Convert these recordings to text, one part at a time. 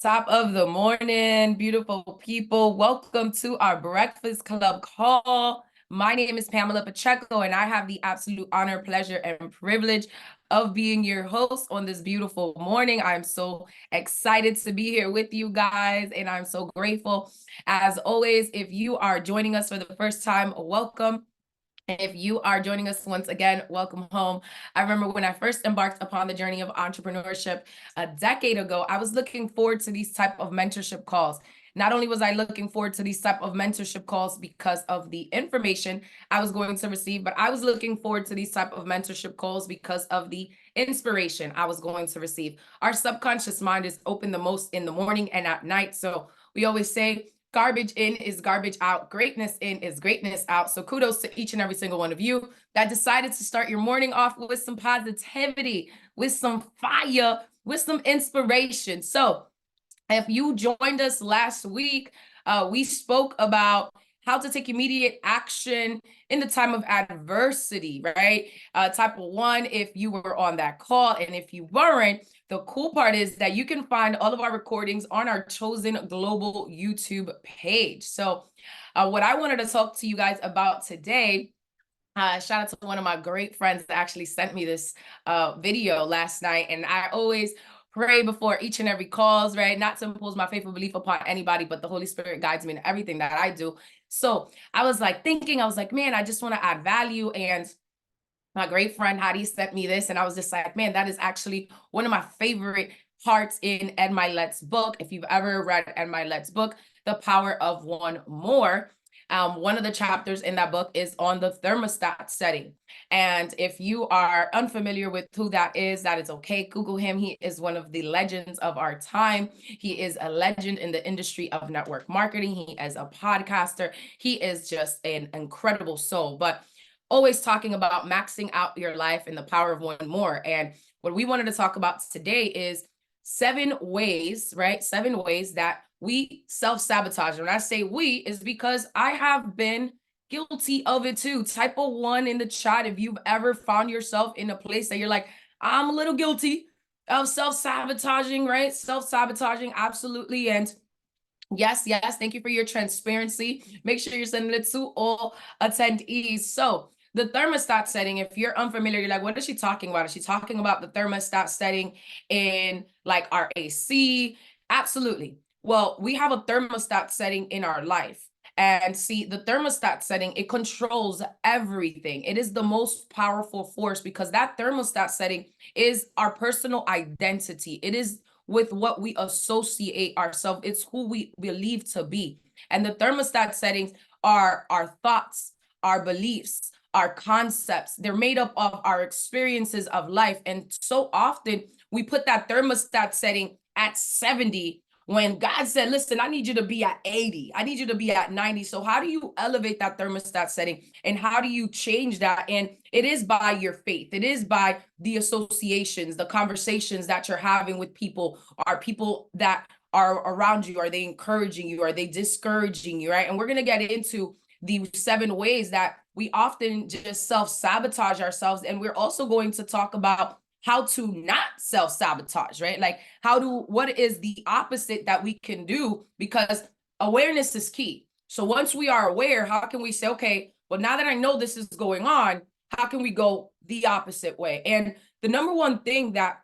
Top of the morning, beautiful people. Welcome to our Breakfast Club call. My name is Pamela Pacheco, and I have the absolute honor, pleasure, and privilege of being your host on this beautiful morning. I'm so excited to be here with you guys, and I'm so grateful. As always, if you are joining us for the first time, welcome. And if you are joining us once again, welcome home. I remember when I first embarked upon the journey of entrepreneurship a decade ago, I was looking forward to these type of mentorship calls. Not only was I looking forward to these type of mentorship calls because of the information I was going to receive, but I was looking forward to these type of mentorship calls because of the inspiration I was going to receive. Our subconscious mind is open the most in the morning and at night. So we always say, garbage in is garbage out. Greatness in is greatness out. So kudos to each and every single one of you that decided to start your morning off with some positivity, with some fire, with some inspiration. So if you joined us last week, we spoke about how to take immediate action in the time of adversity, right? Type 1, if you were on that call, and if you weren't, the cool part is that you can find all of our recordings on our chosen global YouTube page. So what I wanted to talk to you guys about today, shout out to one of my great friends that actually sent me this video last night. And I always pray before each and every calls, right? Not to impose my faith or belief upon anybody, but the Holy Spirit guides me in everything that I do. So I was like thinking, I was like, man, I just want to add value. And my great friend Hattie sent me this, and I was just like, man, that is actually one of my favorite parts in Ed Mylett's book. If you've ever read Ed Mylett's book, The Power of One More, one of the chapters in that book is on the thermostat setting. And if you are unfamiliar with who that is okay. Google him. He is one of the legends of our time. He is a legend in the industry of network marketing. He is a podcaster. He is just an incredible soul. But always talking about maxing out your life and the power of one more. And what we wanted to talk about today is 7 ways, right? 7 ways that we self-sabotage. When I say we, is because I have been guilty of it too. Type a 1 in the chat if you've ever found yourself in a place that you're like, I'm a little guilty of self-sabotaging, right? Self-sabotaging, absolutely. And yes, thank you for your transparency. Make sure you're sending it to all attendees. So the thermostat setting, if you're unfamiliar, you're like, what is she talking about? Is she talking about the thermostat setting in like our AC? Absolutely. Well, we have a thermostat setting in our life. And see, the thermostat setting, it controls everything. It is the most powerful force because that thermostat setting is our personal identity. It is with what we associate ourselves. It's who we believe to be. And the thermostat settings are our thoughts, our beliefs, our concepts. They're made up of our experiences of life. And so often we put that thermostat setting at 70 when God said, listen, I need you to be at 80. I need you to be at 90. So how do you elevate that thermostat setting? And how do you change that? And it is by your faith. It is by the associations, the conversations that you're having with people. Are people that are around you, are they encouraging you? Are they discouraging you, right? And we're going to get into the 7 ways that we often just self-sabotage ourselves. And we're also going to talk about how to not self-sabotage, right? Like what is the opposite that we can do? Because awareness is key. So once we are aware, how can we say, okay, well, now that I know this is going on, how can we go the opposite way? And the number one thing that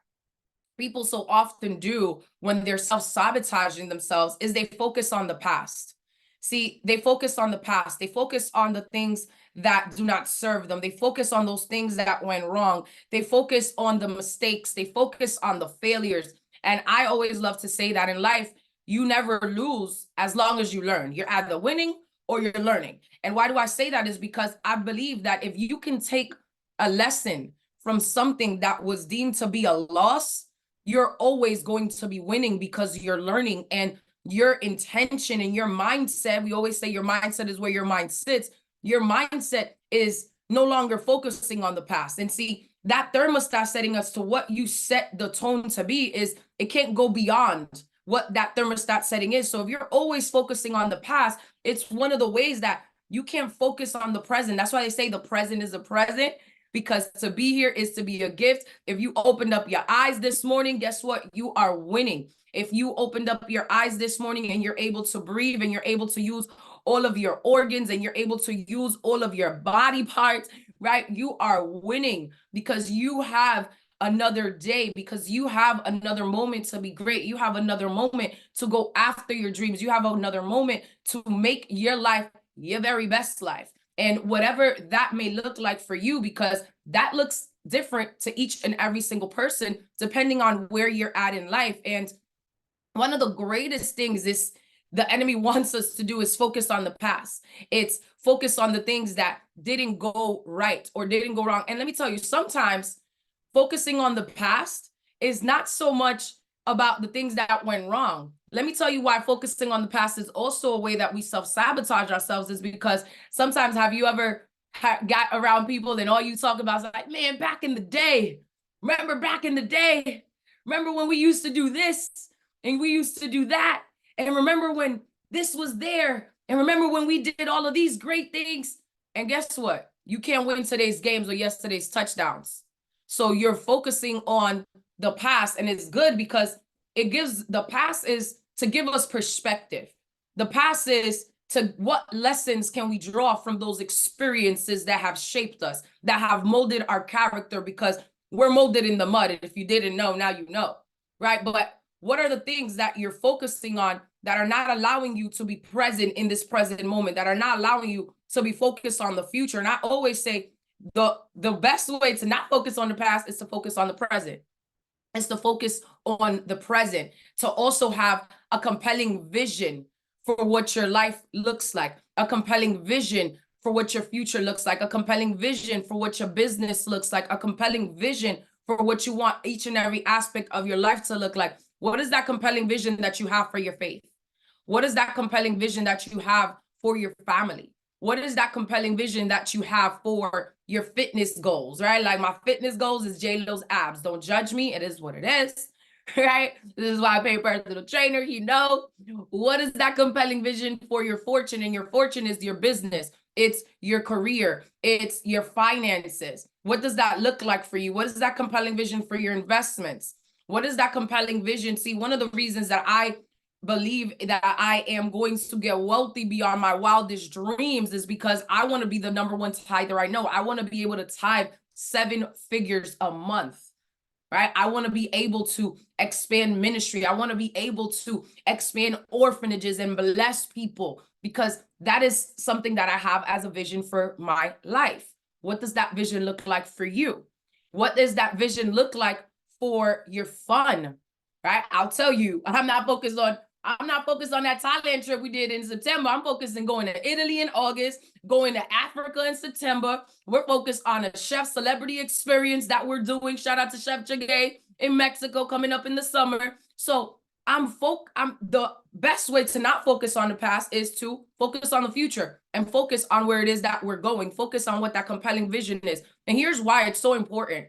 people so often do when they're self-sabotaging themselves is they focus on the past. See, they focus on the past. They focus on the things that do not serve them. They focus on those things that went wrong. They focus on the mistakes. They focus on the failures. And I always love to say that in life, you never lose as long as you learn. You're either winning or you're learning. And why do I say that is because I believe that if you can take a lesson from something that was deemed to be a loss, you're always going to be winning because you're learning. And your intention and your mindset, we always say your mindset is where your mind sits. Your mindset is no longer focusing on the past. And see, that thermostat setting us to what you set the tone to be is it can't go beyond what that thermostat setting is. So if you're always focusing on the past, it's one of the ways that you can't focus on the present. That's why they say the present is the present. because to be here is to be a gift. If you opened up your eyes this morning, guess what? You are winning. If you opened up your eyes this morning and you're able to breathe and you're able to use all of your organs and you're able to use all of your body parts, right? You are winning because you have another day, because you have another moment to be great. You have another moment to go after your dreams. You have another moment to make your life your very best life. And whatever that may look like for you, because that looks different to each and every single person, depending on where you're at in life. And one of the greatest things is the enemy wants us to do is focus on the past. It's focus on the things that didn't go right or didn't go wrong. And let me tell you, sometimes focusing on the past is not so much about the things that went wrong. Let me tell you why focusing on the past is also a way that we self-sabotage ourselves, is because sometimes, have you ever got around people and all you talk about is like, man, back in the day, remember back in the day, remember when we used to do this and we used to do that, and remember when this was there, and remember when we did all of these great things. And guess what? You can't win today's games or yesterday's touchdowns. So you're focusing on the past, and it's good because it gives, the past is to give us perspective. The past is to what lessons can we draw from those experiences that have shaped us, that have molded our character, because we're molded in the mud. And if you didn't know, now you know, right? But what are the things that you're focusing on that are not allowing you to be present in this present moment, that are not allowing you to be focused on the future? And I always say the best way to not focus on the past is to focus on the present. It's to focus on the present, to also have a compelling vision for what your life looks like, a compelling vision for what your future looks like, a compelling vision for what your business looks like, a compelling vision for what you want each and every aspect of your life to look like. What is that compelling vision that you have for your faith? What is that compelling vision that you have for your family? What is that compelling vision that you have for your fitness goals, right? Like my fitness goals is J-Lo's abs. Don't judge me. It is what it is, right? This is why I pay a personal trainer. You know, what is that compelling vision for your fortune? And your fortune is your business. It's your career. It's your finances. What does that look like for you? What is that compelling vision for your investments? What is that compelling vision? See, one of the reasons that I believe that I am going to get wealthy beyond my wildest dreams is because I want to be the #1 tither I know. I want to be able to tithe 7 figures a month, right? I want to be able to expand ministry. I want to be able to expand orphanages and bless people, because that is something that I have as a vision for my life. What does that vision look like for you? What does that vision look like for your fun, right? I'll tell you, I'm not focused on that Thailand trip we did in September. I'm focused on going to Italy in August, going to Africa in September. We're focused on a chef celebrity experience that we're doing. Shout out to Chef Jagay in Mexico coming up in the summer. So the best way to not focus on the past is to focus on the future and focus on where it is that we're going. Focus on what that compelling vision is. And here's why it's so important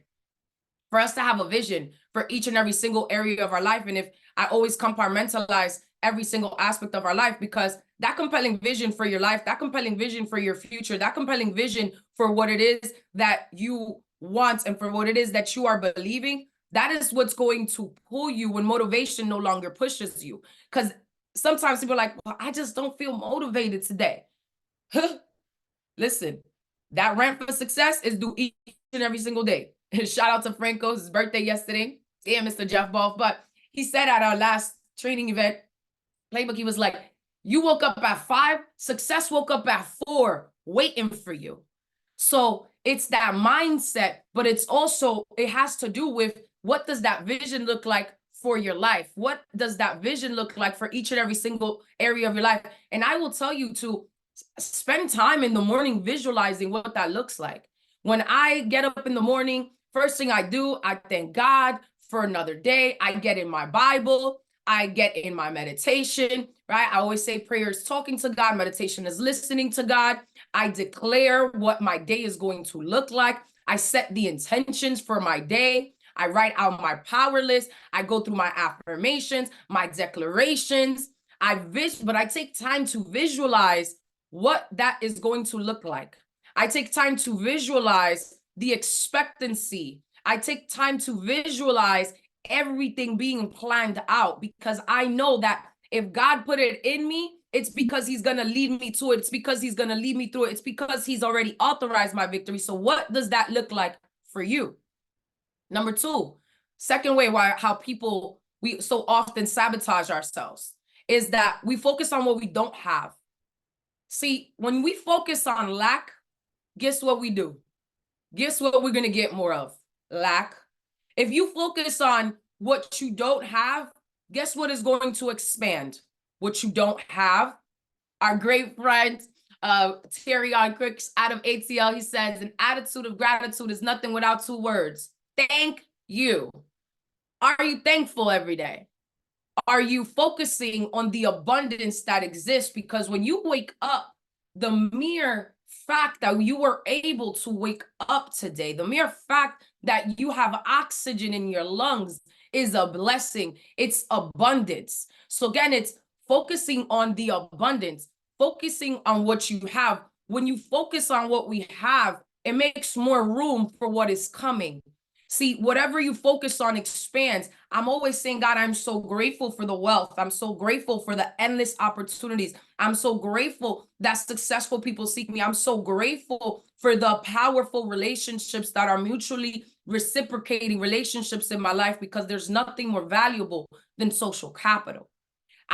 for us to have a vision for each and every single area of our life. And if I always compartmentalize every single aspect of our life, because that compelling vision for your life, that compelling vision for your future, that compelling vision for what it is that you want and for what it is that you are believing, that is what's going to pull you when motivation no longer pushes you. Because sometimes people are like, well, I just don't feel motivated today. Listen, that rant for success is due each and every single day. Shout out to Franco's birthday yesterday. Damn, Mr. Jeff Ball. But he said at our last training event, Playbook, he was like, you woke up at 5, success woke up at 4, waiting for you. So it's that mindset, but it's also, it has to do with what does that vision look like for your life? What does that vision look like for each and every single area of your life? And I will tell you to spend time in the morning visualizing what that looks like. When I get up in the morning, first thing I do, I thank God for another day. I get in my Bible. I get in my meditation, right? I always say prayer is talking to God. Meditation is listening to God. I declare what my day is going to look like. I set the intentions for my day. I write out my power list. I go through my affirmations, my declarations. But I take time to visualize what that is going to look like. I take time to visualize the expectancy. I take time to visualize everything being planned out, because I know that if God put it in me, it's because he's going to lead me to it. It's because he's going to lead me through it. It's because he's already authorized my victory. So what does that look like for you? Number two, second way how people, we so often sabotage ourselves is that we focus on what we don't have. See, when we focus on lack, guess what we do? Guess what we're going to get more of? Lack. If you focus on what you don't have, guess what is going to expand? What you don't have. Our great friend, Terry on Crooks out of ATL, he says, an attitude of gratitude is nothing without two words. Thank you. Are you thankful every day? Are you focusing on the abundance that exists? Because when you wake up, the mere fact that you were able to wake up today, the mere fact that you have oxygen in your lungs is a blessing. It's abundance. So again, it's focusing on the abundance, focusing on what you have. When you focus on what we have, it makes more room for what is coming. See, whatever you focus on expands. I'm always saying, God, I'm so grateful for the wealth. I'm so grateful for the endless opportunities. I'm so grateful that successful people seek me. I'm so grateful for the powerful relationships that are mutually reciprocating relationships in my life, because there's nothing more valuable than social capital.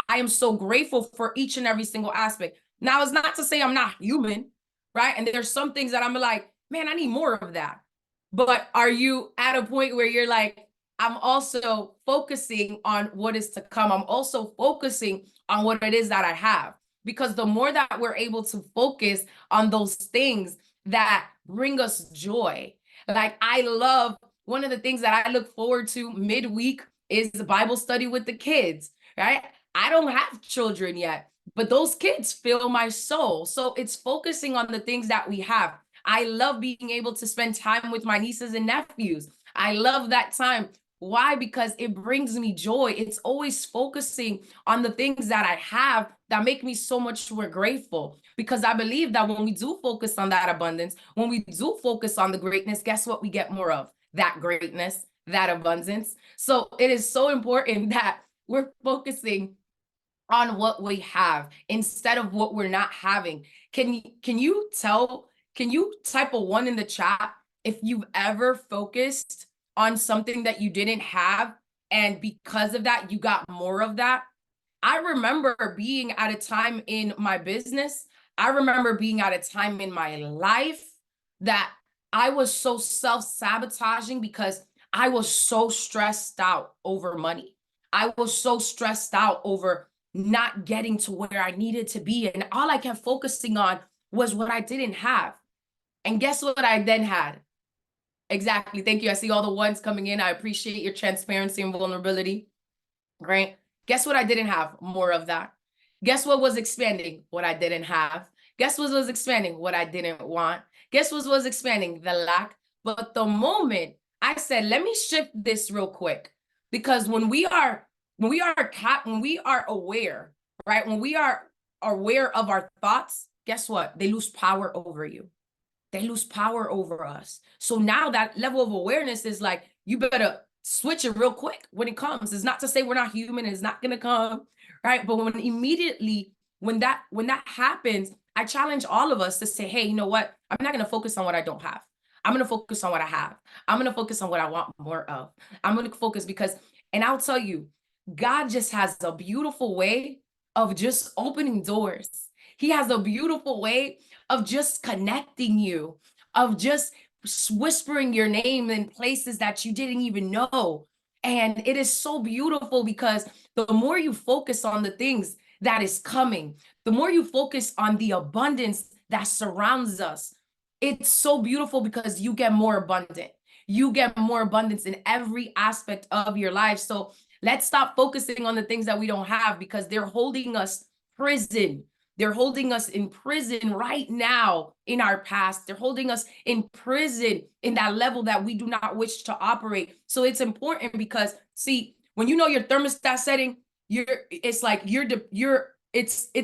I am so grateful for each and every single aspect. Now, it's not to say I'm not human, right? And there's some things that I'm like, man, I need more of that. But are you at a point where you're like, I'm also focusing on what is to come. I'm also focusing on what it is that I have. Because the more that we're able to focus on those things that bring us joy. Like, I love, one of the things that I look forward to midweek is the Bible study with the kids, right? I don't have children yet, but those kids fill my soul. So it's focusing on the things that we have. I love being able to spend time with my nieces and nephews. I love that time. Why? Because it brings me joy. It's always focusing on the things that I have that make me so much more grateful. Because I believe that when we do focus on that abundance, when we do focus on the greatness, guess what we get more of? That greatness, that abundance. So it is so important that we're focusing on what we have instead of what we're not having. Can you type a 1 in the chat if you've ever focused on something that you didn't have, and because of that, you got more of that? I remember being at a time in my business. I remember being at a time in my life that I was so self-sabotaging because I was so stressed out over money. I was so stressed out over not getting to where I needed to be. And all I kept focusing on was what I didn't have. And guess what I then had? Exactly. Thank you. I see all the ones coming in. I appreciate your transparency and vulnerability. Great. Guess what I didn't have? More of that. Guess what was expanding? What I didn't have. Guess what was expanding? What I didn't want. Guess what was expanding? The lack. But the moment I said, let me shift this real quick, because when we are aware, right? When we are aware of our thoughts, guess what? They lose power over you. They lose power over us. So now that level of awareness is like, you better switch it real quick when it comes. It's not to say we're not human, it's not gonna come, right? But when that happens, I challenge all of us to say, hey, you know what? I'm not gonna focus on what I don't have. I'm gonna focus on what I have. I'm gonna focus on what I want more of. I'm gonna focus and I'll tell you, God just has a beautiful way of just opening doors. He has a beautiful way of just connecting you, of just whispering your name in places that you didn't even know. And it is so beautiful because the more you focus on the things that is coming, the more you focus on the abundance that surrounds us, it's so beautiful because you get more abundant. You get more abundance in every aspect of your life. So let's stop focusing on the things that we don't have, because they're holding us prison. They're holding us in prison right now in our past. They're holding us in prison in that level that we do not wish to operate. So it's important because, see, when you know your thermostat setting, it's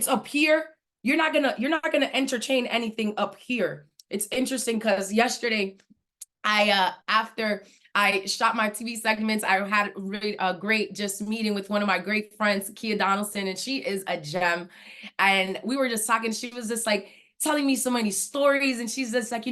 up here. You're not gonna entertain anything up here. It's interesting because yesterday After I shot my TV segments, I had really a great just meeting with one of my great friends, Kia Donaldson, and she is a gem. And we were just talking. She was just like telling me so many stories, and she's just like,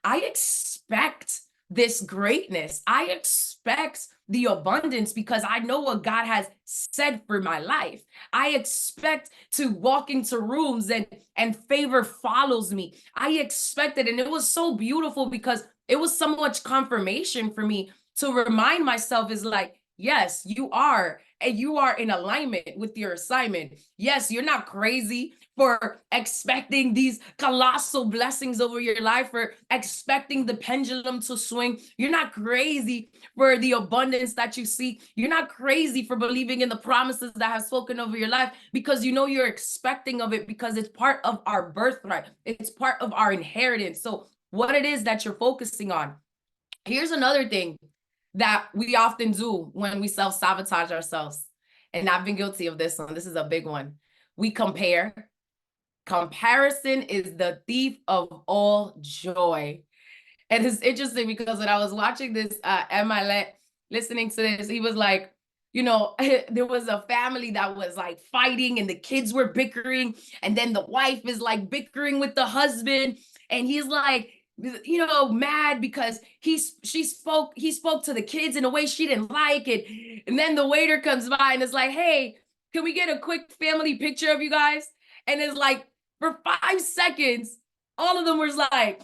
I expect this greatness. I expect the abundance because I know what God has said for my life. I expect to walk into rooms and favor follows me. I expect it, and it was so beautiful because it was so much confirmation for me to remind myself is like, yes, you are, and you are in alignment with your assignment. Yes, you're not crazy for expecting these colossal blessings over your life, for expecting the pendulum to swing. You're not crazy for the abundance that you seek. You're not crazy for believing in the promises that have spoken over your life because you're expecting of it because it's part of our birthright. It's part of our inheritance. So what it is that you're focusing on. Here's another thing that we often do when we self-sabotage ourselves. And I've been guilty of this one. This is a big one. We compare. Comparison is the thief of all joy. And it's interesting because when I was watching this, Mylett, listening to this, he was like, there was a family that was like fighting and the kids were bickering. And then the wife is like bickering with the husband. And he's like, mad because he spoke to the kids in a way she didn't like it. And then the waiter comes by and is like, hey, can we get a quick family picture of you guys? And it's like, for 5 seconds, all of them was like,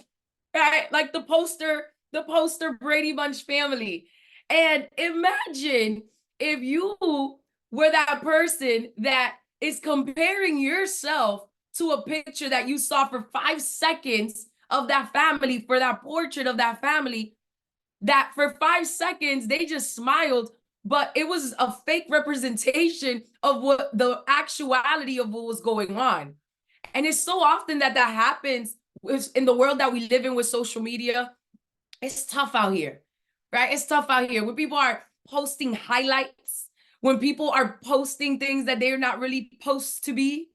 right? Like the poster Brady Bunch family. And imagine if you were that person that is comparing yourself to a picture that you saw for 5 seconds of that family, for that portrait of that family, that for 5 seconds they just smiled, but it was a fake representation of what the actuality of what was going on. And it's so often that happens in the world that we live in with social media. It's tough out here, right? It's tough out here when people are posting highlights, when people are posting things that they're not really supposed to be,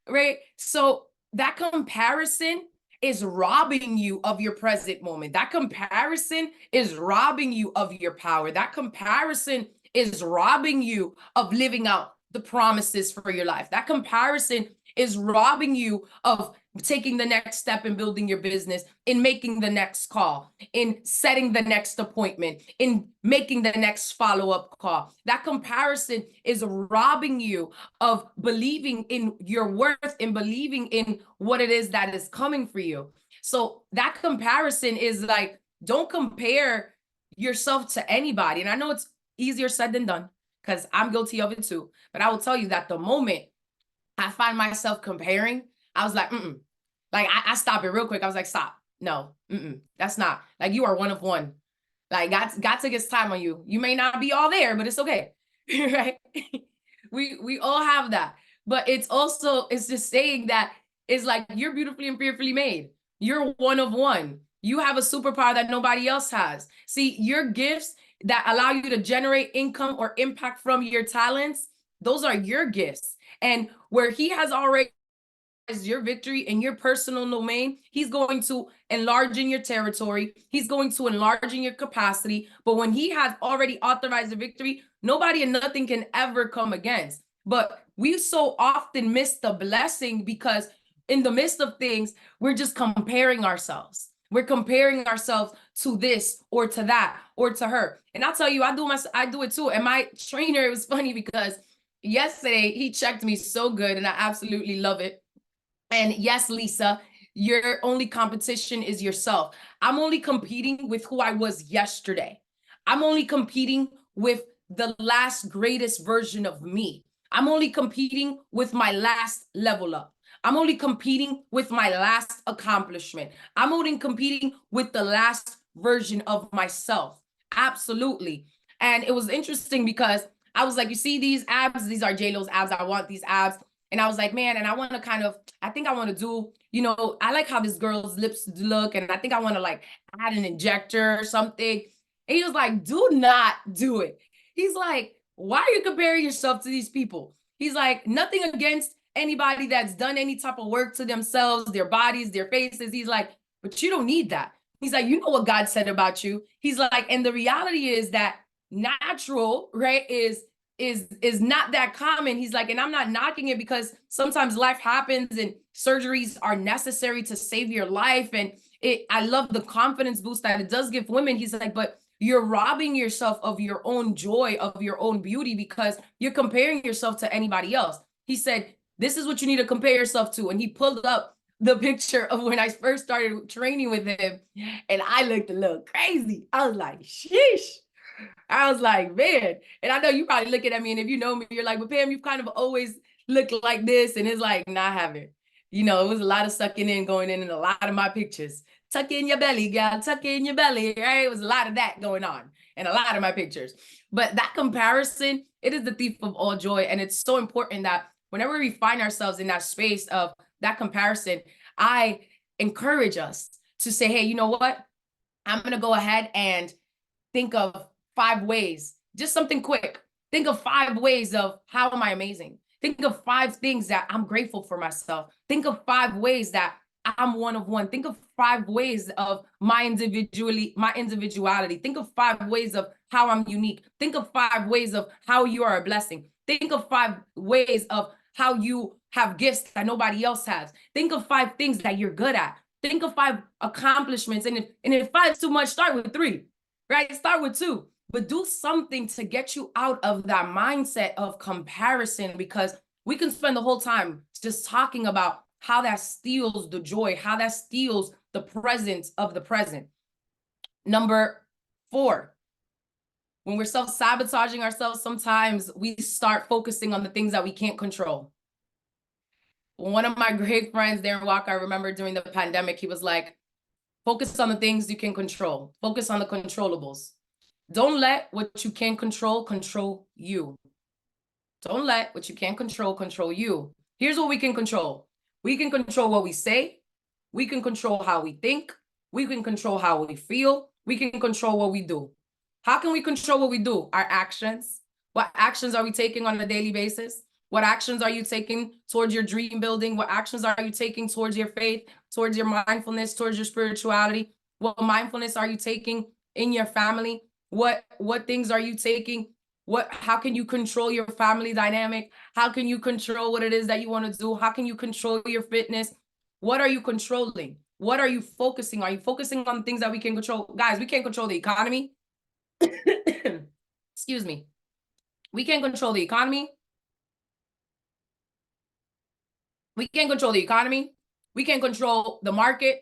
right? So that comparison is robbing you of your present moment. That comparison is robbing you of your power. That comparison is robbing you of living out the promises for your life. That comparison is robbing you of taking the next step in building your business, in making the next call, in setting the next appointment, in making the next follow-up call. That comparison is robbing you of believing in your worth and believing in what it is that is coming for you. So that comparison is like, don't compare yourself to anybody. And I know it's easier said than done because I'm guilty of it too. But I will tell you that the moment I find myself comparing, I was like, like I stop it real quick. I was like, stop. No, that's not. Like, you are one of one. Like, God took his time on you. You may not be all there, but it's okay. Right? We all have that. But it's just saying that it's like, you're beautifully and fearfully made. You're one of one. You have a superpower that nobody else has. See, your gifts that allow you to generate income or impact from your talents, those are your gifts. And where he has already your victory in your personal domain, he's going to enlarge in your territory. He's going to enlarge in your capacity. But when he has already authorized the victory, nobody and nothing can ever come against. But we so often miss the blessing because in the midst of things, we're just comparing ourselves. We're comparing ourselves to this or to that or to her. And I'll tell you, I do it too. And my trainer, it was funny because yesterday he checked me so good and I absolutely love it. And yes, Lisa, your only competition is yourself. I'm only competing with who I was yesterday. I'm only competing with the last greatest version of me. I'm only competing with my last level up. I'm only competing with my last accomplishment. I'm only competing with the last version of myself. Absolutely. And it was interesting because I was like, you see these abs? These are J-Lo's abs. I want these abs. And I was like, man, and I want to I think I want to do, I like how this girl's lips look. And I think I want to like add an injector or something. And he was like, do not do it. He's like, why are you comparing yourself to these people? He's like, nothing against anybody that's done any type of work to themselves, their bodies, their faces. He's like, but you don't need that. He's like, you know what God said about you. He's like, and the reality is that natural, right, is not that common. He's like, and I'm not knocking it, because sometimes life happens and surgeries are necessary to save your life. And I love the confidence boost that it does give women. He's like, but you're robbing yourself of your own joy, of your own beauty, because you're comparing yourself to anybody else. He said, this is what you need to compare yourself to. And he pulled up the picture of when I first started training with him, and I looked a little crazy. I was like, sheesh. I was like, man. And I know you probably looking at me, and if you know me, you're like, but Pam, you've kind of always looked like this. And it's like, nah, I haven't. You know, it was a lot of sucking in going in a lot of my pictures. Tuck in your belly, gal, tuck in your belly, right? It was a lot of that going on in a lot of my pictures. But that comparison, it is the thief of all joy. And it's so important that whenever we find ourselves in that space of that comparison, I encourage us to say, hey, you know what? I'm going to go ahead and think of 5 ways, just something quick. Think of 5 ways of how am I amazing? Think of 5 things that I'm grateful for myself. Think of 5 ways that I'm one of one. Think of 5 ways of my individuality. Think of 5 ways of how I'm unique. Think of 5 ways of how you are a blessing. Think of 5 ways of how you have gifts that nobody else has. Think of 5 things that you're good at. Think of 5 accomplishments. And if 5 is too much, start with 3, right? Start with 2. But do something to get you out of that mindset of comparison, because we can spend the whole time just talking about how that steals the joy, how that steals the presence of the present. Number 4, when we're self-sabotaging ourselves, sometimes we start focusing on the things that we can't control. One of my great friends, Darren Walker, I remember during the pandemic, he was like, focus on the things you can control. Focus on the controllables. Don't let what you can't control you. Don't let what you can't control you. Here's what we can control. We can control what we say. We can control how we think. We can control how we feel. We can control what we do. How can we control what we do? Our actions. What actions are we taking on a daily basis? What actions are you taking towards your dream building? What actions are you taking towards your faith, towards your mindfulness, towards your spirituality? What mindfulness are you taking in your family? What things are you taking? How can you control your family dynamic? How can you control what it is that you want to do? How can you control your fitness? What are you controlling? What are you focusing? Are you focusing on things that we can control? Guys, we can't control the economy. Excuse me. We can't control the economy. We can't control the economy. We can't control the market.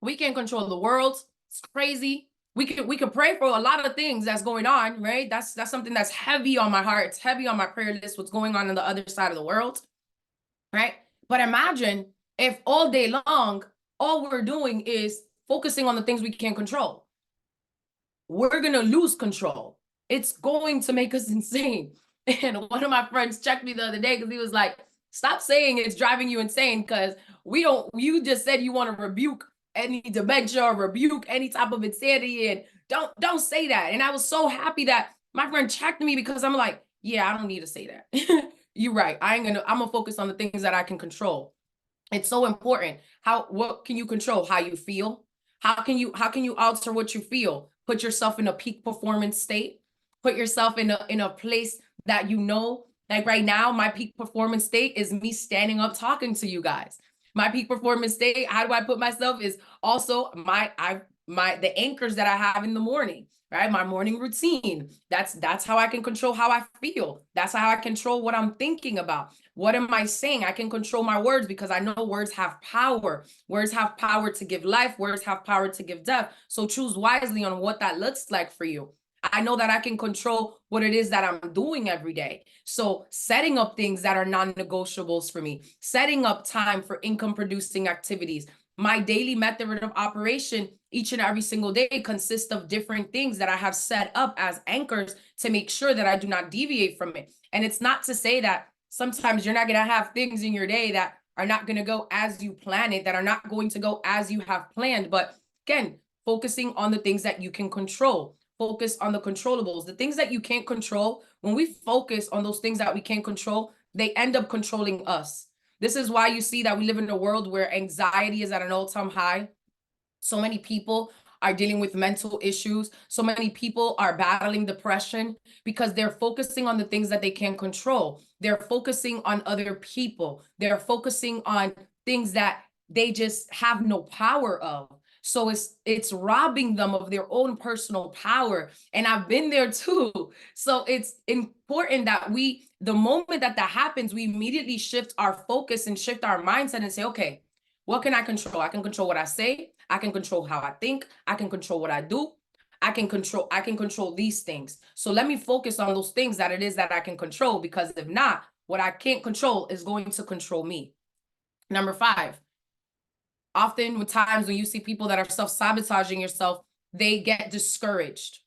We can't control the world. It's crazy. We could pray for a lot of things that's going on, right? That's something that's heavy on my heart. It's heavy on my prayer list, what's going on the other side of the world, right? But imagine if all day long, all we're doing is focusing on the things we can't control. We're going to lose control. It's going to make us insane. And one of my friends checked me the other day because he was like, stop saying it's driving you insane, because you just said you want to rebuke any dementia or rebuke any type of insanity, and don't say that. And I was so happy that my friend checked me, because I'm like, yeah, I don't need to say that. You're right. I'm gonna focus on the things that I can control. It's so important. What can you control? How you feel. How can you alter what you feel? Put yourself in a peak performance state. Put yourself in a place that you know, like right now, my peak performance state is me standing up talking to you guys. My peak performance state, how do I put myself, is also the anchors that I have in the morning, right? My morning routine. That's how I can control how I feel. That's how I control what I'm thinking about. What am I saying? I can control my words, because I know words have power. Words have power to give life. Words have power to give death. So choose wisely on what that looks like for you. I know that I can control what it is that I'm doing every day. So setting up things that are non-negotiables for me, setting up time for income producing activities. My daily method of operation each and every single day consists of different things that I have set up as anchors to make sure that I do not deviate from it. And it's not to say that sometimes you're not going to have things in your day that are not going to go as you plan it, that are not going to go as you have planned. But again, focusing on the things that you can control. Focus on the controllables. The things that you can't control, when we focus on those things that we can't control, they end up controlling us. This is why you see that we live in a world where anxiety is at an all-time high. So many people are dealing with mental issues. So many people are battling depression because they're focusing on the things that they can't control. They're focusing on other people. They're focusing on things that they just have no power of. So it's robbing them of their own personal power. And I've been there too. So it's important that the moment that happens, we immediately shift our focus and shift our mindset and say, okay, what can I control? I can control what I say. I can control how I think. I can control what I do. I can control these things. So let me focus on those things that it is that I can control, because if not, what I can't control is going to control me. Number 5, often with times when you see people that are self-sabotaging yourself, they get discouraged.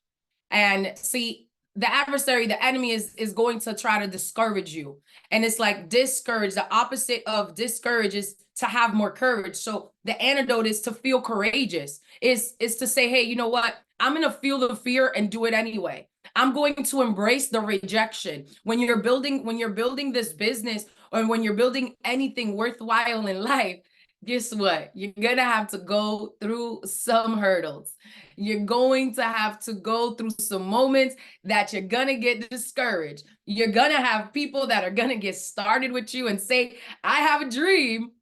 And see, the adversary, the enemy is going to try to discourage you. And it's like discourage. The opposite of discourage is to have more courage. So the antidote is to feel courageous, is to say, hey, you know what? I'm going to feel the fear and do it anyway. I'm going to embrace the rejection. When you're building this business, or when you're building anything worthwhile in life, guess what? You're going to have to go through some hurdles. You're going to have to go through some moments that you're going to get discouraged. You're going to have people that are going to get started with you and say, I have a dream.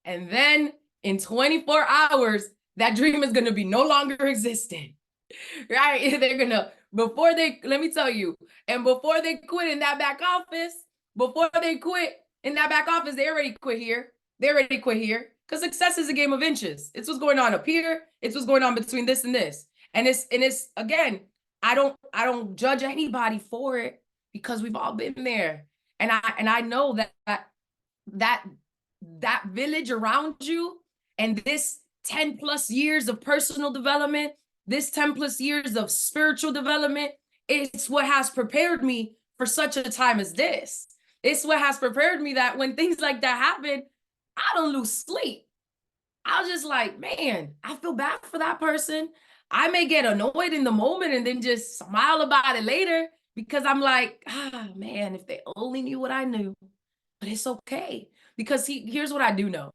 And then in 24 hours, that dream is going to be no longer existing. Right? They're going to, let me tell you, and before they quit in that back office, they already quit here. They already quit here. Because success is a game of inches. It's what's going on up here. It's what's going on between this and this. And it's again, I don't judge anybody for it, because we've all been there. And I know that village around you, and this 10 plus years of personal development, this 10 plus years of spiritual development, it's what has prepared me for such a time as this. It's what has prepared me that when things like that happen, I don't lose sleep. I was just like, man, I feel bad for that person. I may get annoyed in the moment and then just smile about it later, because I'm like, man, if they only knew what I knew. But it's okay, because here's what I do know.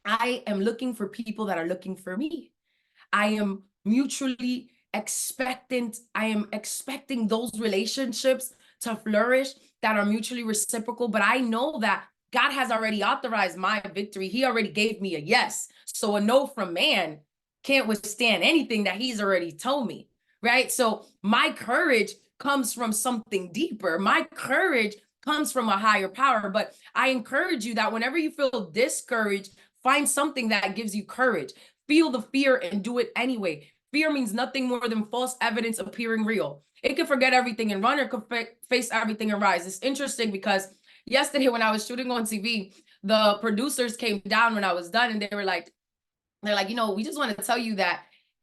I am looking for people that are looking for me. I am mutually expectant. I am expecting those relationships to flourish that are mutually reciprocal. But I know that God has already authorized my victory. He already gave me a yes. So a no from man can't withstand anything that he's already told me, right? So my courage comes from something deeper. My courage comes from a higher power. But I encourage you that whenever you feel discouraged, find something that gives you courage. Feel the fear and do it anyway. Fear means nothing more than false evidence appearing real. It can forget everything and run, or could face everything and rise. It's interesting because yesterday when I was shooting on TV, the producers came down when I was done, and they're like, you know, we just want to tell you that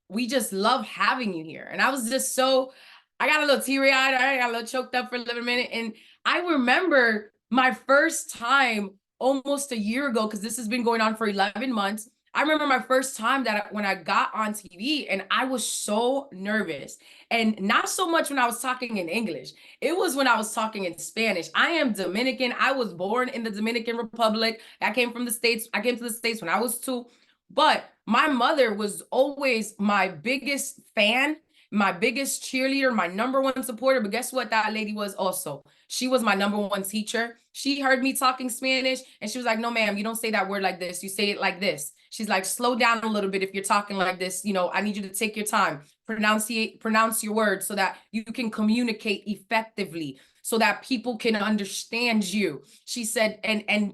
we just love having you here. And I was just I got a little teary-eyed. I got a little choked up for a little minute. And I remember my first time almost a year ago, because this has been going on for 11 months. I remember my first time when I got on TV, and I was so nervous. And not so much when I was talking in English. It was when I was talking in Spanish. I am Dominican. I was born in the Dominican Republic. I came from the States. I came to the States when I was 2. But my mother was always my biggest fan, my biggest cheerleader, my number 1 supporter. But guess what that lady was also? She was my number 1 teacher. She heard me talking Spanish, and she was like, no, ma'am, you don't say that word like this. You say it like this. She's like, slow down a little bit if you're talking like this. You know, I need you to take your time, pronounce your words so that you can communicate effectively, so that people can understand you. She said, and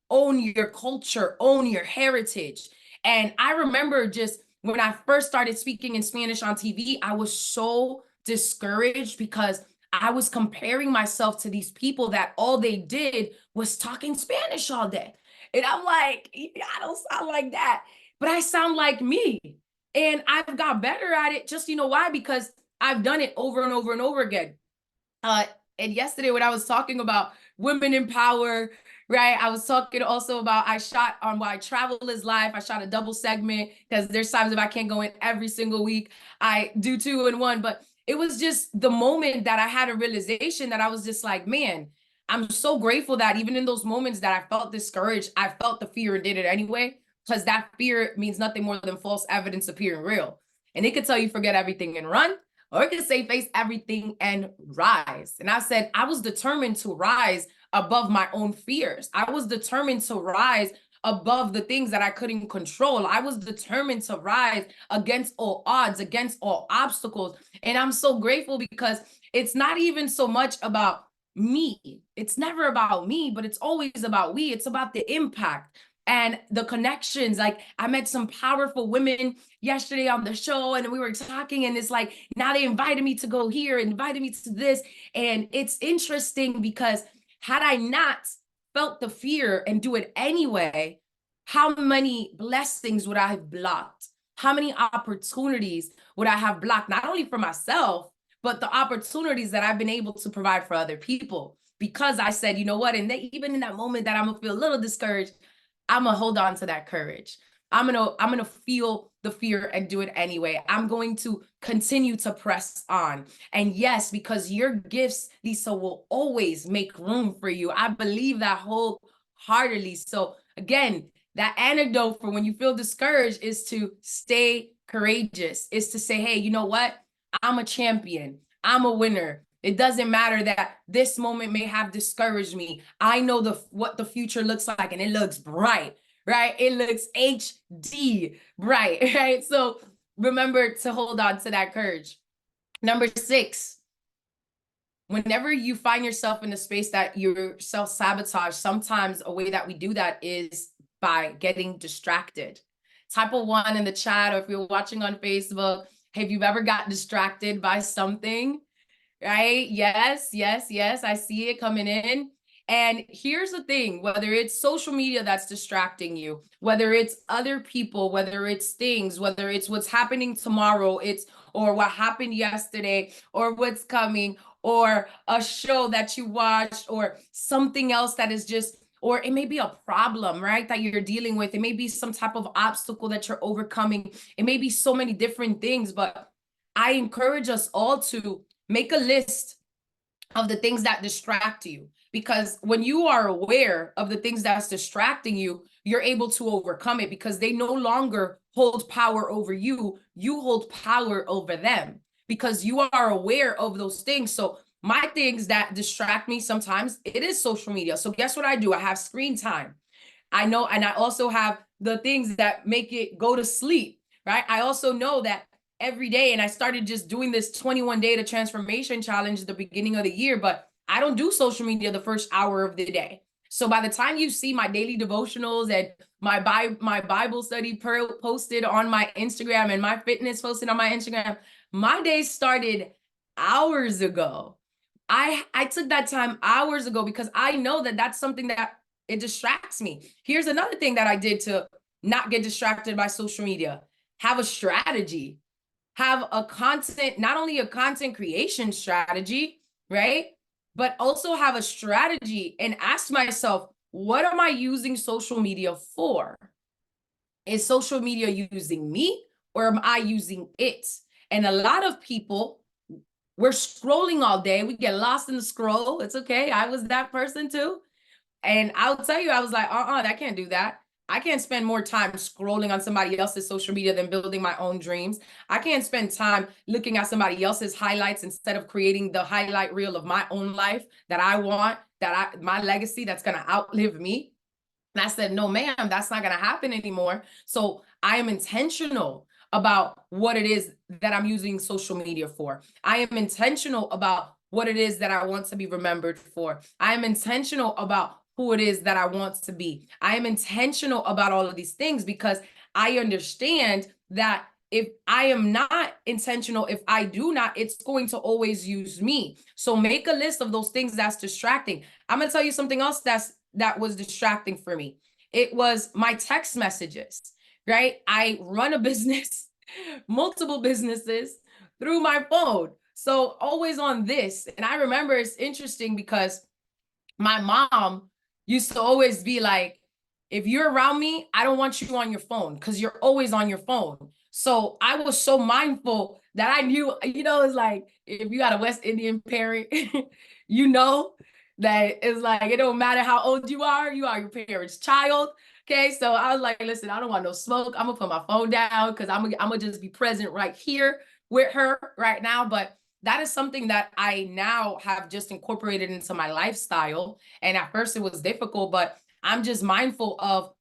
own your culture, own your heritage. And I remember just when I first started speaking in Spanish on TV, I was so discouraged because I was comparing myself to these people that all they did was talking Spanish all day. And I'm like, I don't sound like that, but I sound like me. And I've got better at it. Just, you know why? Because I've done it over and over and over again. And yesterday when I was talking about women in power, right? I was talking also about, I shot on Why Travel is Life. I shot a double segment because there's times if I can't go in every single week, I do 2 in 1. But it was just the moment that I had a realization that I was just like, man, I'm so grateful that even in those moments that I felt discouraged, I felt the fear and did it anyway. because that fear means nothing more than false evidence appearing real. And it could tell you forget everything and run, or it could say face everything and rise. And I said, I was determined to rise above my own fears. I was determined to rise above the things that I couldn't control. I was determined to rise against all odds, against all obstacles. And I'm so grateful because it's not even so much about me. It's never about me, but it's always about we. It's about the impact and the connections. Like, I met some powerful women yesterday on the show, and we were talking, and it's like, now they invited me to go here, invited me to this. And it's interesting because had I not felt the fear and do it anyway, how many blessings would I have blocked? How many opportunities would I have blocked, not only for myself, but the opportunities that I've been able to provide for other people? Because I said, you know what, and even in that moment that I'm gonna feel a little discouraged, I'm gonna hold on to that courage. I'm gonna feel the fear and do it anyway. I'm going to continue to press on. And yes, because your gifts, Lisa, will always make room for you. I believe that wholeheartedly. So again, that antidote for when you feel discouraged is to stay courageous, is to say, hey, you know what? I'm a champion. I'm a winner. It doesn't matter that this moment may have discouraged me. I know what the future looks like, and it looks bright, right? It looks HD bright, right? So remember to hold on to that courage. Number 6, whenever you find yourself in a space that you're self-sabotage, sometimes a way that we do that is by getting distracted. Type a 1 in the chat, or if you're watching on Facebook, have you ever got distracted by something? Right? Yes, yes, yes. I see it coming in. And here's the thing, whether it's social media that's distracting you, whether it's other people, whether it's things, whether it's what's happening tomorrow, or what happened yesterday, or what's coming, or a show that you watched, or something else that is just, or it may be a problem, right, that you're dealing with. It may be some type of obstacle that you're overcoming. It may be so many different things, but I encourage us all to make a list of the things that distract you, because when you are aware of the things that's distracting you, you're able to overcome it, because they no longer hold power over you. You hold power over them because you are aware of those things. So my things that distract me sometimes, it is social media. So guess what I do? I have screen time. I know, and I also have the things that make it go to sleep, right? I also know that every day, and I started just doing this 21 day to transformation challenge at the beginning of the year, but I don't do social media the first hour of the day. So by the time you see my daily devotionals and my Bible study posted on my Instagram and my fitness posted on my Instagram, my day started hours ago. I took that time hours ago because I know that that's something that it distracts me. Here's another thing that I did to not get distracted by social media. Have a strategy. Have a content, not only a content creation strategy, right? But also have a strategy and ask myself, what am I using social media for? Is social media using me, or am I using it? And a lot of people, we're scrolling all day. We get lost in the scroll. It's okay. I was that person too. And I'll tell you, I was like, I can't do that. I can't spend more time scrolling on somebody else's social media than building my own dreams. I can't spend time looking at somebody else's highlights instead of creating the highlight reel of my own life that I want, my legacy that's going to outlive me. And I said, no, ma'am, that's not going to happen anymore. So I am intentional about what it is that I'm using social media for. I am intentional about what it is that I want to be remembered for. I am intentional about who it is that I want to be. I am intentional about all of these things because I understand that if I am not intentional, if I do not, it's going to always use me. So make a list of those things that's distracting. I'm going to tell you something else that was distracting for me. It was my text messages, right? I run a business, multiple businesses through my phone. So always on this. And I remember it's interesting because my mom used to always be like, if you're around me, I don't want you on your phone because you're always on your phone. So I was so mindful that I knew, it's like, if you got a West Indian parent, you know that it's like, it don't matter how old you are your parents' child. Okay, so I was like, listen, I don't want no smoke. I'm gonna put my phone down because I'm gonna just be present right here with her right now. But that is something that I now have just incorporated into my lifestyle. And at first it was difficult, but I'm just mindful of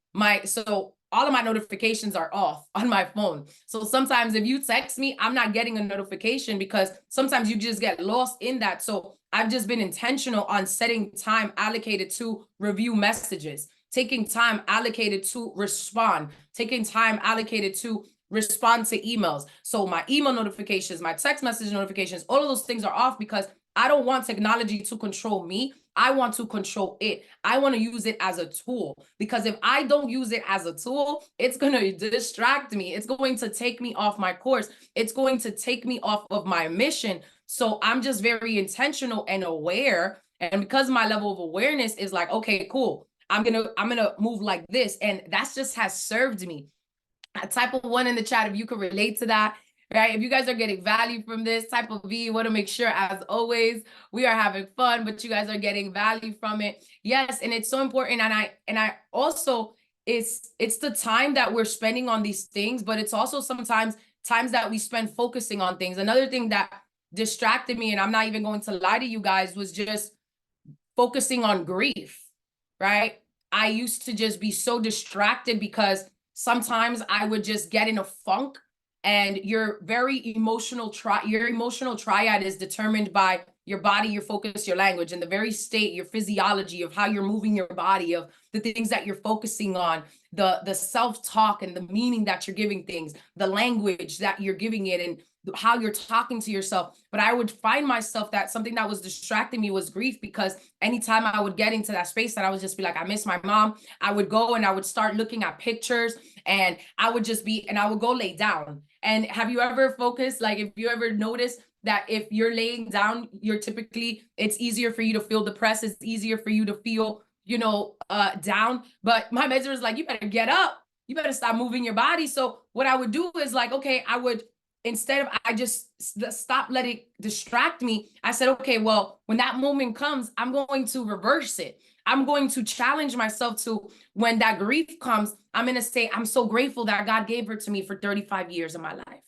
so all of my notifications are off on my phone. So sometimes if you text me, I'm not getting a notification because sometimes you just get lost in that. So I've just been intentional on setting time allocated to review messages, taking time allocated to respond, taking time allocated to respond to emails. So my email notifications, my text message notifications, all of those things are off because I don't want technology to control me. I want to control it. I want to use it as a tool, because if I don't use it as a tool, it's going to distract me. It's going to take me off my course. It's going to take me off of my mission. So I'm just very intentional and aware. And because my level of awareness is like, okay, cool, I'm gonna move like this. And that's just has served me. Type of one in the chat if you can relate to that, right? If you guys are getting value from this. Type of V, want to make sure, as always, we are having fun, but you guys are getting value from it. Yes, and it's so important. And I also, it's the time that we're spending on these things, but it's also sometimes times that we spend focusing on things. Another thing that distracted me, and I'm not even going to lie to you guys, was just focusing on grief, right? I used to just be so distracted because sometimes I would just get in a funk, and your emotional triad is determined by your body, your focus, your language, and the very state, your physiology of how you're moving your body, of the things that you're focusing on, the self-talk and the meaning that you're giving things, the language that you're giving it, and how you're talking to yourself. But I would find myself that something that was distracting me was grief, because anytime I would get into that space that I would just be like, I miss my mom, I would go and I would start looking at pictures, and I would go lay down. And have you ever focused, like if you ever notice that if you're laying down, it's easier for you to feel depressed, it's easier for you to feel, down. But my mentor was like, you better get up, you better stop moving your body. So what I would do is like, okay, instead of I just stop letting it distract me, I said, okay, well, when that moment comes, I'm going to reverse it. I'm going to challenge myself to, when that grief comes, I'm going to say, I'm so grateful that God gave her to me for 35 years of my life.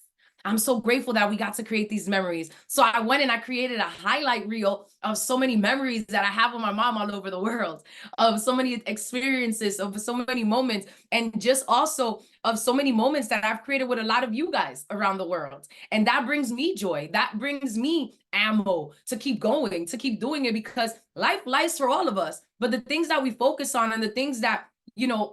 I'm so grateful that we got to create these memories. So I went and I created a highlight reel of so many memories that I have with my mom all over the world, of so many experiences, of so many moments, and just also of so many moments that I've created with a lot of you guys around the world. And that brings me joy. That brings me ammo to keep going, to keep doing it, because life's for all of us. But the things that we focus on and the things that,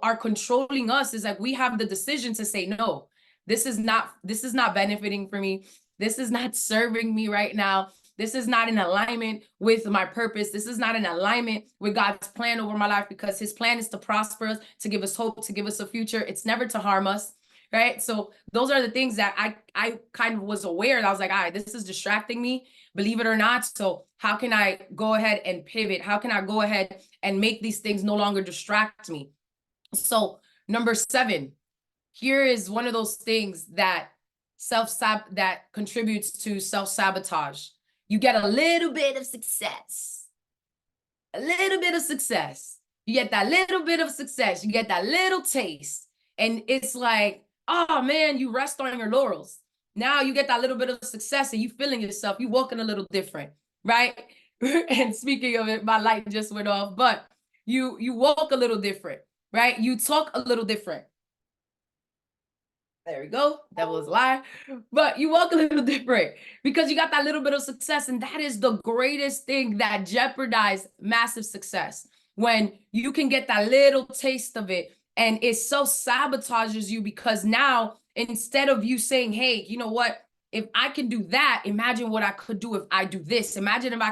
are controlling us is like, we have the decision to say, no, this is not benefiting for me. This is not serving me right now. This is not in alignment with my purpose. This is not in alignment with God's plan over my life, because his plan is to prosper us, to give us hope, to give us a future. It's never to harm us, right? So those are the things that I kind of was aware that I was like, all right, this is distracting me, believe it or not. So how can I go ahead and pivot? How can I go ahead and make these things no longer distract me? So number 7, here is one of those things that contributes to self-sabotage. You get a little bit of success. A little bit of success. You get that little bit of success. You get that little taste. And it's like, oh man, you rest on your laurels. Now you get that little bit of success and you feeling yourself. You walking a little different, right? And speaking of it, my light just went off, but you walk a little different, right? You talk a little different. There we go. That was a lie. But you walk a little different because you got that little bit of success. And that is the greatest thing that jeopardizes massive success. When you can get that little taste of it and it self-sabotages you, because now instead of you saying, hey, you know what? If I can do that, imagine what I could do if I do this. Imagine if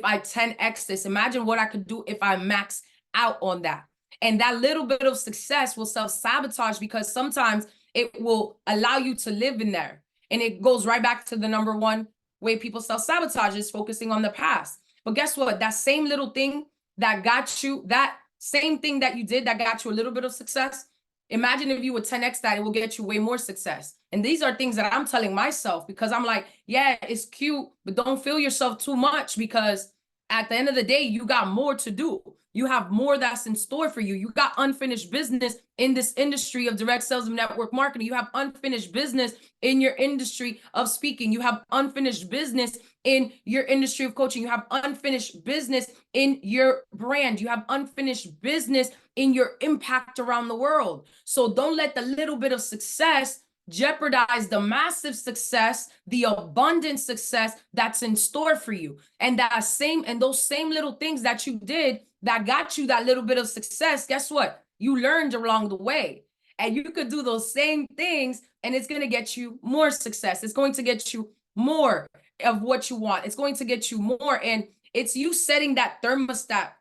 I 10x this. Imagine what I could do if I max out on that. And that little bit of success will self-sabotage, because sometimes it will allow you to live in there. And it goes right back to the number one way people self-sabotage is focusing on the past. But guess what? That same little thing that got you, that same thing that you did that got you a little bit of success, imagine if you would 10x that, it will get you way more success. And these are things that I'm telling myself, because I'm like, yeah, it's cute, but don't feel yourself too much, because at the end of the day, you got more to do. You have more that's in store for you. You got unfinished business in this industry of direct sales and network marketing. You have unfinished business in your industry of speaking. You have unfinished business in your industry of coaching. You have unfinished business in your brand. You have unfinished business in your impact around the world. So don't let the little bit of success jeopardize the massive success, the abundant success that's in store for you. And those same little things that you did that got you that little bit of success, guess what? You learned along the way. And you could do those same things and it's going to get you more success. It's going to get you more of what you want. It's going to get you more. And it's you setting that thermostat.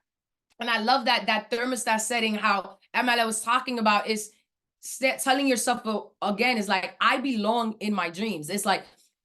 And I love that thermostat setting, how Pamela was talking about, is telling yourself again, is like, I belong in my dreams. It's like,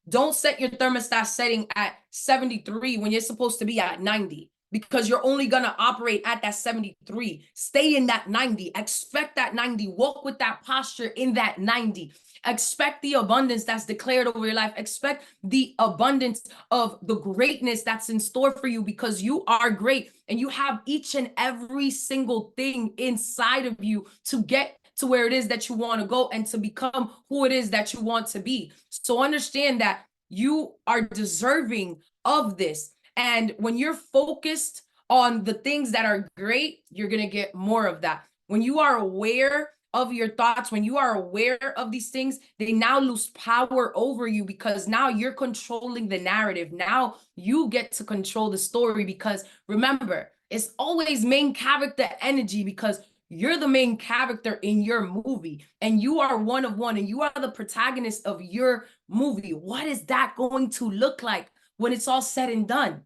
don't set your thermostat setting at 73 when you're supposed to be at 90, because you're only going to operate at that 73. Stay in that 90. Expect that 90. Walk with that posture in that 90. Expect the abundance that's declared over your life. Expect the abundance of the greatness that's in store for you, because you are great and you have each and every single thing inside of you to get to where it is that you want to go and to become who it is that you want to be. So understand that you are deserving of this. And when you're focused on the things that are great, you're going to get more of that. When you are aware of your thoughts, when you are aware of these things, they now lose power over you, because now you're controlling the narrative. Now you get to control the story, because remember, it's always main character energy, because you're the main character in your movie and you are one of one and you are the protagonist of your movie. What is that going to look like when it's all said and done?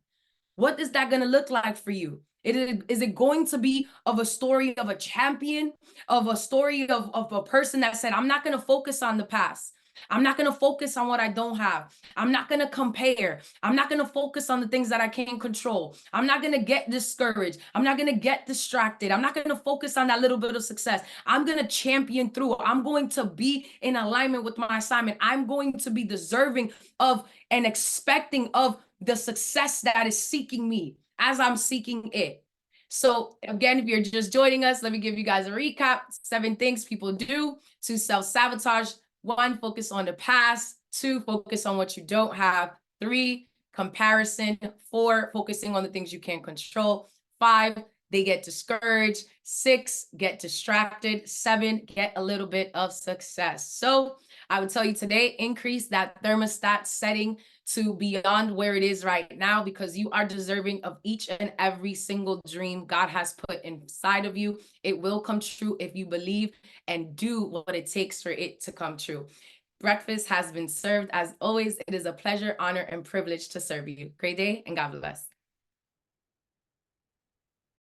What is that going to look like for you? Is it going to be of a story of a champion, of a story of a person that said, I'm not going to focus on the past. I'm not going to focus on what I don't have. I'm not going to compare. I'm not going to focus on the things that I can't control. I'm not going to get discouraged. I'm not going to get distracted. I'm not going to focus on that little bit of success. I'm going to champion through. I'm going to be in alignment with my assignment. I'm going to be deserving of and expecting of the success that is seeking me as I'm seeking it. So again, if you're just joining us, let me give you guys a recap. 7 things people do to self-sabotage. 1, focus on the past. 2, focus on what you don't have. 3, comparison. 4, focusing on the things you can't control. 5, they get discouraged. 6, get distracted. 7, get a little bit of success. So I would tell you today, increase that thermostat setting to beyond where it is right now, because you are deserving of each and every single dream God has put inside of you. It will come true if you believe and do what it takes for it to come true. Breakfast has been served. As always, it is a pleasure, honor, and privilege to serve you. Great day and God bless.